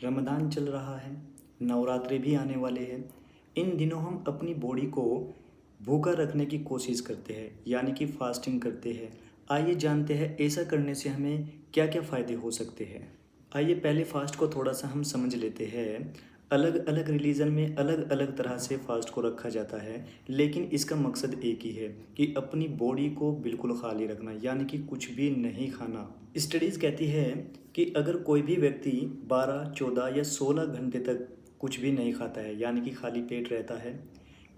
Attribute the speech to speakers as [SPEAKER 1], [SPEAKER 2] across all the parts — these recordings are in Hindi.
[SPEAKER 1] रमज़ान चल रहा है, नवरात्रि भी आने वाले हैं। इन दिनों हम अपनी बॉडी को भूखा रखने की कोशिश करते हैं, यानी कि फास्टिंग करते हैं। आइए जानते हैं ऐसा करने से हमें क्या-क्या फ़ायदे हो सकते हैं। आइए पहले फ़ास्ट को थोड़ा-सा हम समझ लेते हैं। अलग-अलग रिलीजन में अलग-अलग तरह से फ़ास्ट को रखा जाता है, लेकिन इसका मकसद एक ही है कि अपनी बॉडी को बिल्कुल खाली रखना, यानी कि कुछ भी नहीं खाना। स्टडीज़ कहती है कि अगर कोई भी व्यक्ति 12, 14 या 16 घंटे तक कुछ भी नहीं खाता है, यानी कि खाली पेट रहता है,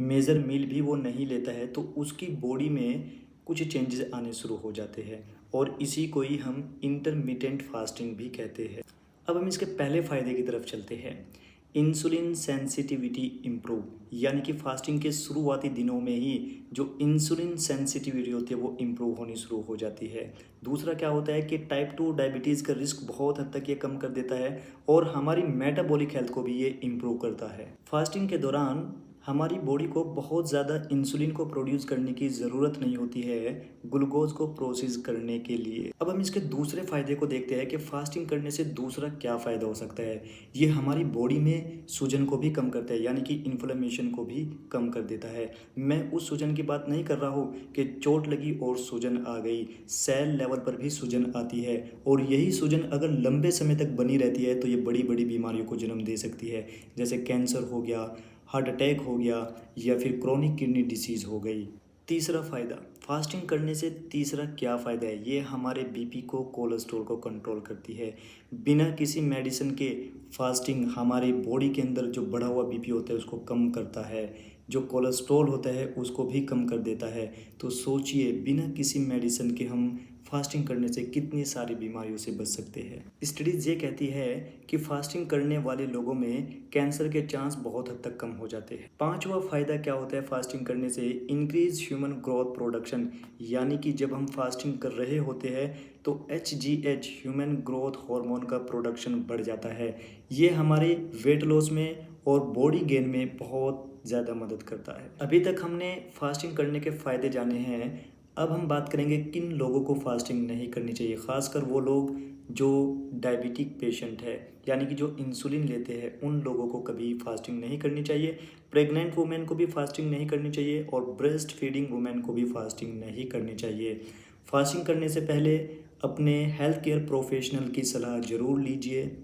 [SPEAKER 1] मेजर मील भी वो नहीं लेता है, तो उसकी बॉडी में कुछ चेंजेस आने शुरू हो जाते हैं और इसी को ही हम इंटरमिटेंट फास्टिंग भी कहते हैं। अब हम इसके पहले फ़ायदे की तरफ चलते हैं। इंसुलिन सेंसिटिविटी इम्प्रूव, यानी कि फास्टिंग के शुरुआती दिनों में ही जो इंसुलिन सेंसिटिविटी होती है वो इम्प्रूव होनी शुरू हो जाती है। दूसरा क्या होता है कि टाइप 2 डायबिटीज़ का रिस्क बहुत हद तक ये कम कर देता है और हमारी मेटाबॉलिक हेल्थ को भी ये इम्प्रूव करता है। फास्टिंग के दौरान हमारी बॉडी को बहुत ज़्यादा इंसुलिन को प्रोड्यूस करने की ज़रूरत नहीं होती है ग्लूकोज को प्रोसेस करने के लिए। अब हम इसके दूसरे फ़ायदे को देखते हैं कि फास्टिंग करने से दूसरा क्या फ़ायदा हो सकता है। ये हमारी बॉडी में सूजन को भी कम करता है, यानी कि इन्फ्लेमेशन को भी कम कर देता है। मैं उस सूजन की बात नहीं कर रहा हूँ कि चोट लगी और सूजन आ गई। सेल लेवल पर भी सूजन आती है और यही सूजन अगर लंबे समय तक बनी रहती है तो ये बड़ी-बड़ी बीमारियों को जन्म दे सकती है, जैसे कैंसर हो गया, हार्ट अटैक हो गया या फिर क्रोनिक किडनी डिसीज़ हो गई। तीसरा फ़ायदा, फास्टिंग करने से तीसरा क्या फ़ायदा है, ये हमारे बीपी को, कोलेस्ट्रॉल को कंट्रोल करती है। बिना किसी मेडिसिन के फास्टिंग हमारे बॉडी के अंदर जो बढ़ा हुआ बीपी होता है उसको कम करता है, जो कोलेस्ट्रॉल होता है उसको भी कम कर देता है। तो सोचिए बिना किसी मेडिसिन के हम फास्टिंग करने से कितनी सारी बीमारियों से बच सकते हैं। स्टडीज़ ये कहती है कि फास्टिंग करने वाले लोगों में कैंसर के चांस बहुत हद तक कम हो जाते हैं। पांचवा फ़ायदा क्या होता है फास्टिंग करने से, इंक्रीज ह्यूमन ग्रोथ प्रोडक्शन, यानी कि जब हम फास्टिंग कर रहे होते हैं तो HGH ह्यूमन ग्रोथ हार्मोन का प्रोडक्शन बढ़ जाता है। ये हमारे वेट लॉस में और बॉडी गेन में बहुत ज़्यादा मदद करता है। अभी तक हमने फास्टिंग करने के फ़ायदे जाने हैं। अब हम बात करेंगे किन लोगों को फास्टिंग नहीं करनी चाहिए, ख़ासकर वो लोग जो डायबिटिक पेशेंट है, यानी कि जो इंसुलिन लेते हैं, उन लोगों को कभी फास्टिंग नहीं करनी चाहिए। प्रेग्नेंट वुमेन को भी फास्टिंग नहीं करनी चाहिए और ब्रेस्ट फीडिंग वुमेन को भी फास्टिंग नहीं करनी चाहिए। फास्टिंग करने से पहले अपने हेल्थ केयर प्रोफेशनल की सलाह ज़रूर लीजिए।